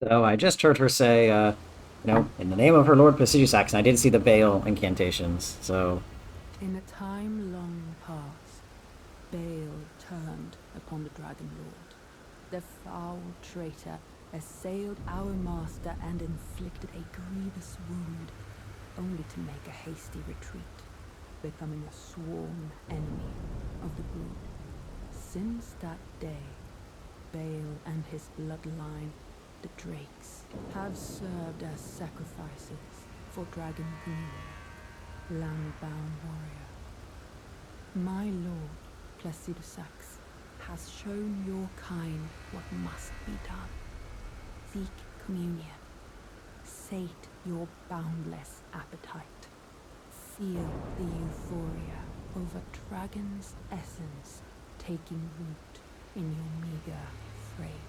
So I just heard her say, in the name of her Lord Prestigious, and I did see the Baal incantations. So, In a time long past, Baal turned upon the Dragon Lord. The foul traitor assailed our master and inflicted a grievous wound, only to make a hasty retreat, becoming a sworn enemy of the brood. Since that day, Baal and his bloodline, the Drakes, have served as sacrifices for Dragon Communion, land-bound warrior. My lord, Placidus has shown your kind what must be done. Seek communion. Sate your boundless appetite. Feel the euphoria over Dragon's essence taking root in your meager frame.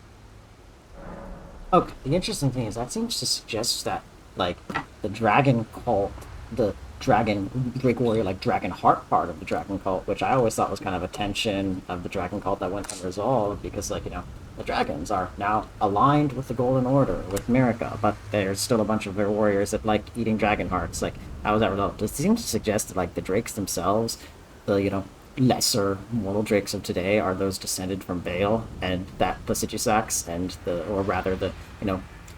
okay, the interesting thing is that seems to suggest that, like, the dragon cult, the dragon Drake warrior, like dragon heart part of the dragon cult, which I always thought was kind of a tension of the dragon cult that went unresolved because, like, the dragons are now aligned with the Golden Order, with Mirica, but there's still a bunch of their warriors that like eating dragon hearts. Like, how was that resolved? It seems to suggest that, like, the drakes themselves, the, lesser mortal drakes of today are those descended from Baal, and that Placidusax and or rather the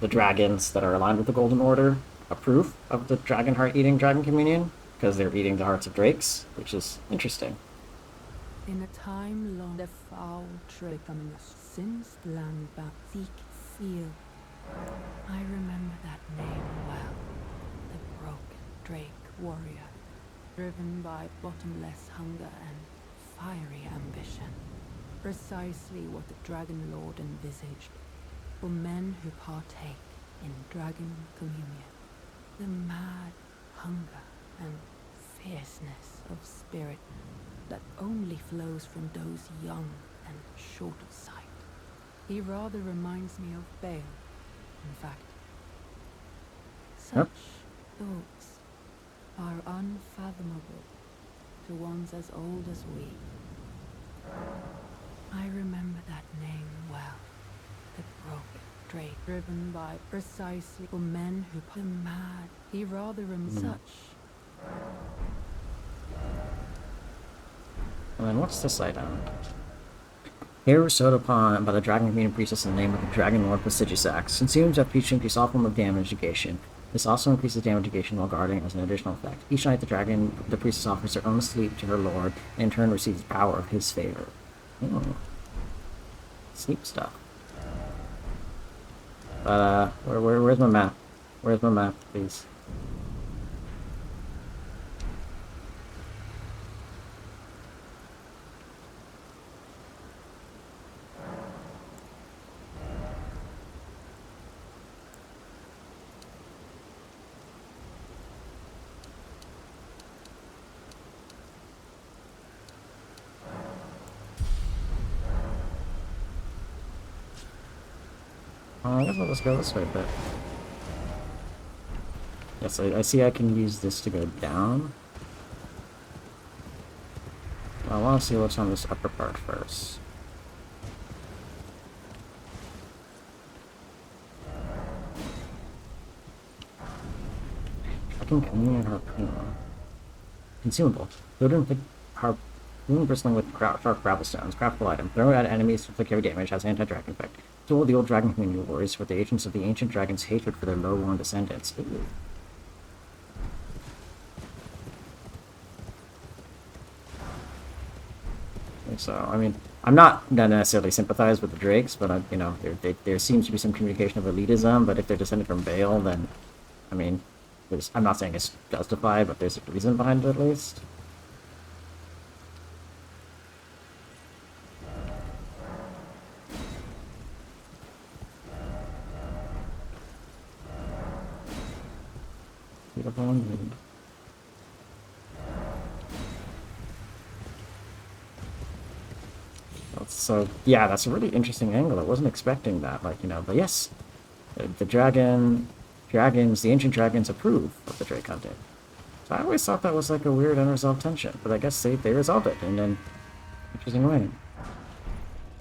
dragons that are aligned with the Golden Order approve of the dragon heart eating dragon communion because they're eating the hearts of drakes, which is interesting. In a time long, the foul trade coming us since land back, seek, feel. I remember that name well. The broken Drake warrior, driven by bottomless hunger and fiery ambition. Precisely what the Dragon Lord envisaged for men who partake in Dragon Communion. The mad hunger and fierceness of spirit that only flows from those young and short of sight. He rather reminds me of Baal, in fact. Yep. Such thoughts are unfathomable to ones as old as we. I remember that name well. The broken Drake, driven by precisely for men who the mad. He rather such. And then what's this item? Here bestowed upon by the Dragon Communion Priestess in the name of the Dragon Lord Prestigious. Consumes after each increase all form of damage negation. This also increases damage negation while guarding as an additional effect. Each night the priestess offers her own sleep to her lord, and in turn receives power of his favor. Sleep stuff. But where's my map? Where's my map, please? I guess I'll just go this way a bit. Yes, I see I can use this to go down. I want to see what's on this upper part first. Fucking communion harpoon. Consumable. Loaded harpoon bristling with sharp gravel stones. Craftable item. Throw at enemies to inflict heavy damage. Has anti-dragon effect. Tool of the old dragon community warriors for the agents of the ancient dragon's hatred for their low-born descendants. Ooh. So, I mean, I'm not necessarily sympathize with the Drakes, but there seems to be some communication of elitism. But if they're descended from Baal, then, I mean, I'm not saying it's justified, but there's a reason behind it at least. So yeah, that's a really interesting angle. I wasn't expecting that. Like, but yes, the the ancient dragons approve of the Drake hunting. So I always thought that was like a weird unresolved tension, but I guess they resolved it in an interesting way.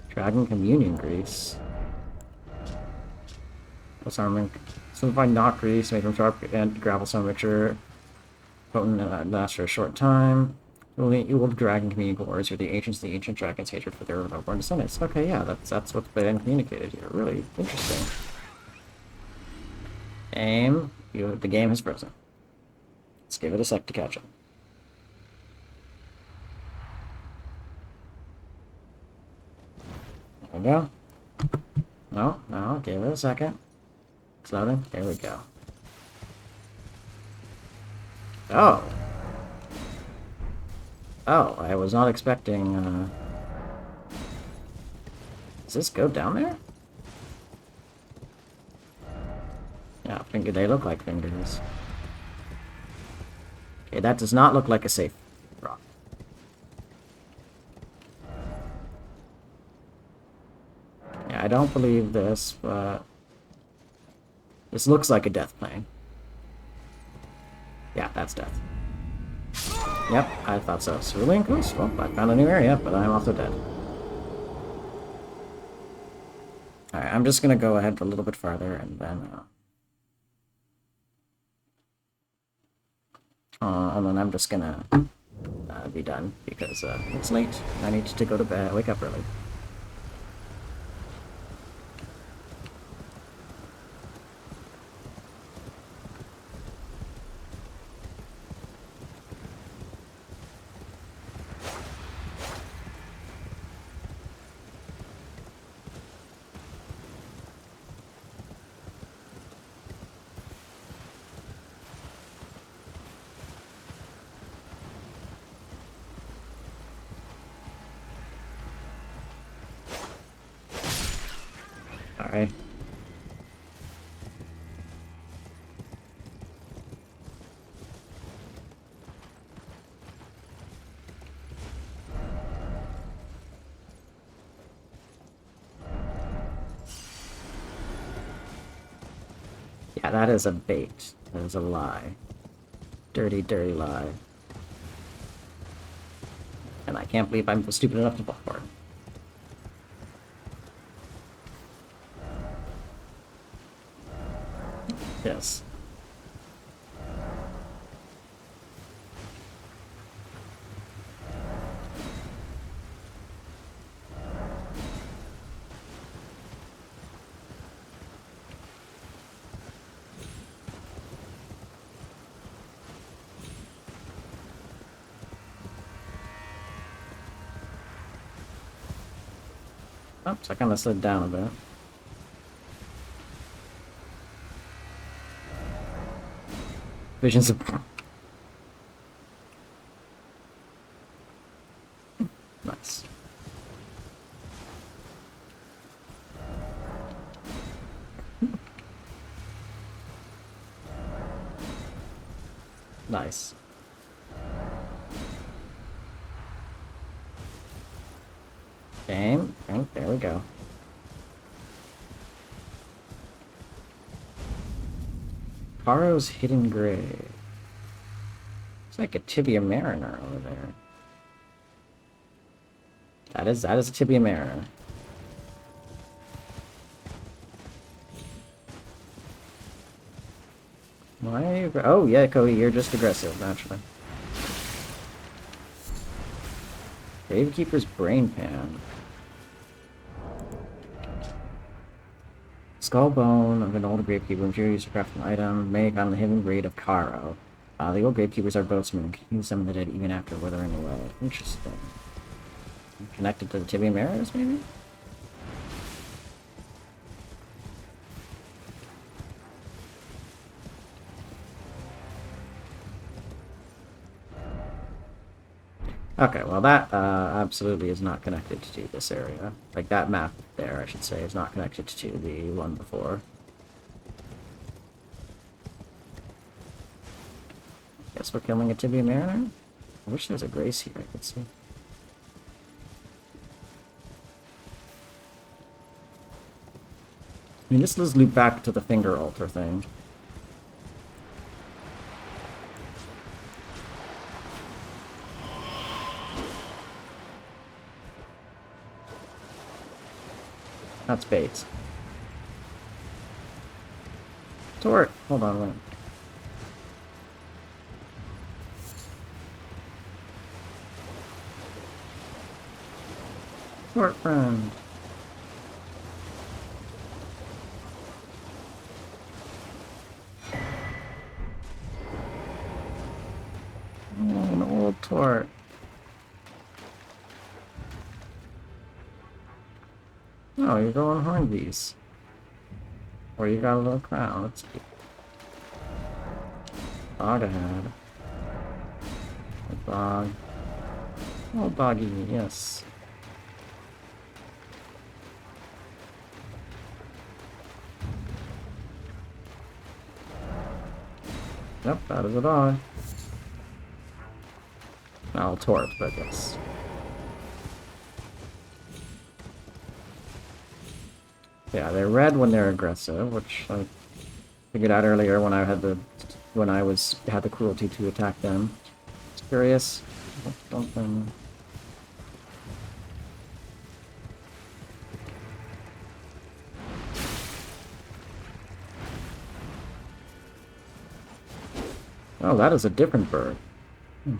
Dragon communion grease. Disarming. Simplify knock release, make them sharp and grapple some richer. Potent and last for a short time. Only evil dragon communicate words with the ancient dragon's hatred for their reborn descendants. Okay, yeah, that's what's been communicated here. Really interesting. Aim. The game has frozen. Let's give it a sec to catch up. There we go. No, give it a second. It's loading. There we go. Oh. Oh, I was not expecting, Does this go down there? Yeah, they look like fingers. Okay, that does not look like a safe rock. Yeah, I don't believe this, but... This looks like a death plane. Yeah, that's death. Yep, I thought so. Cerulean Coast? Well, I found a new area, but I'm also dead. Alright, I'm just gonna go ahead a little bit farther, and then I'm just gonna be done, because it's late. I need to go to bed, wake up early. Alright. Yeah, that is a bait. That is a lie. Dirty, dirty lie. And I can't believe I'm stupid enough to fall for it. Yes. Oops, I kind of slid down a bit. Visions of... Nice. Nice. Game. Oh, there we go. Caro's Hidden Grave. It's like a Tibia Mariner over there. That is a Tibia Mariner. Why are you... Oh, yeah, Cody, you're just aggressive, naturally. Gravekeeper's Brain Pan. Skull bone of an old gravekeeper, material used to craft an item, made on the hidden grade of Caro. The old gravekeepers are boatsmen, can use some of the dead even after withering away. Interesting. Connected to the Tibia Mariners, maybe? Okay, well that absolutely is not connected to this area. Like that map there, I should say, is not connected to the one before. Guess we're killing a Tibia Mariner? I wish there was a Grace here I could see. I mean, this does loop back to the finger altar thing. That's bait. Tort! Hold on, wait. Tort friend. Oh, an old tort. Oh, you're going Hornbees. Or you got a little crown. Let's see. Dog ahead. A dog. Oh, doggy, yes. Yep, that is a dog. Now, tort, but yes. Yeah, they're red when they're aggressive, which I figured out earlier when I had the cruelty to attack them. It's curious. Something. Oh, that is a different bird. Hmm.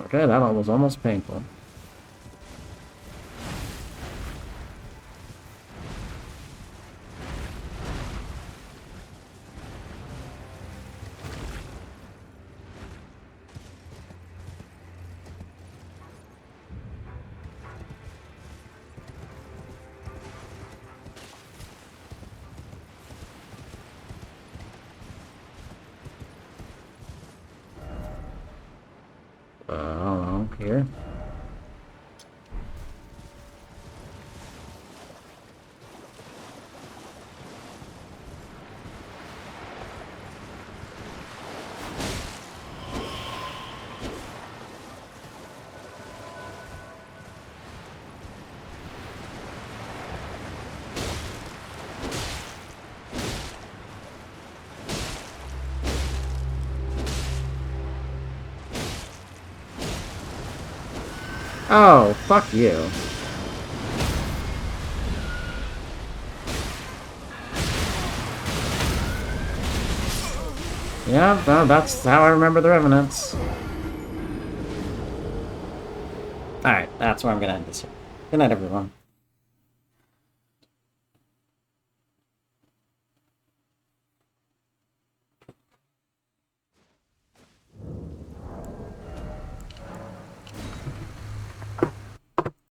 Okay, that one was almost painful. I don't know, here. Oh, fuck you. Yeah, well, that's how I remember the Revenants. Alright, that's where I'm gonna end this here. Good night, everyone.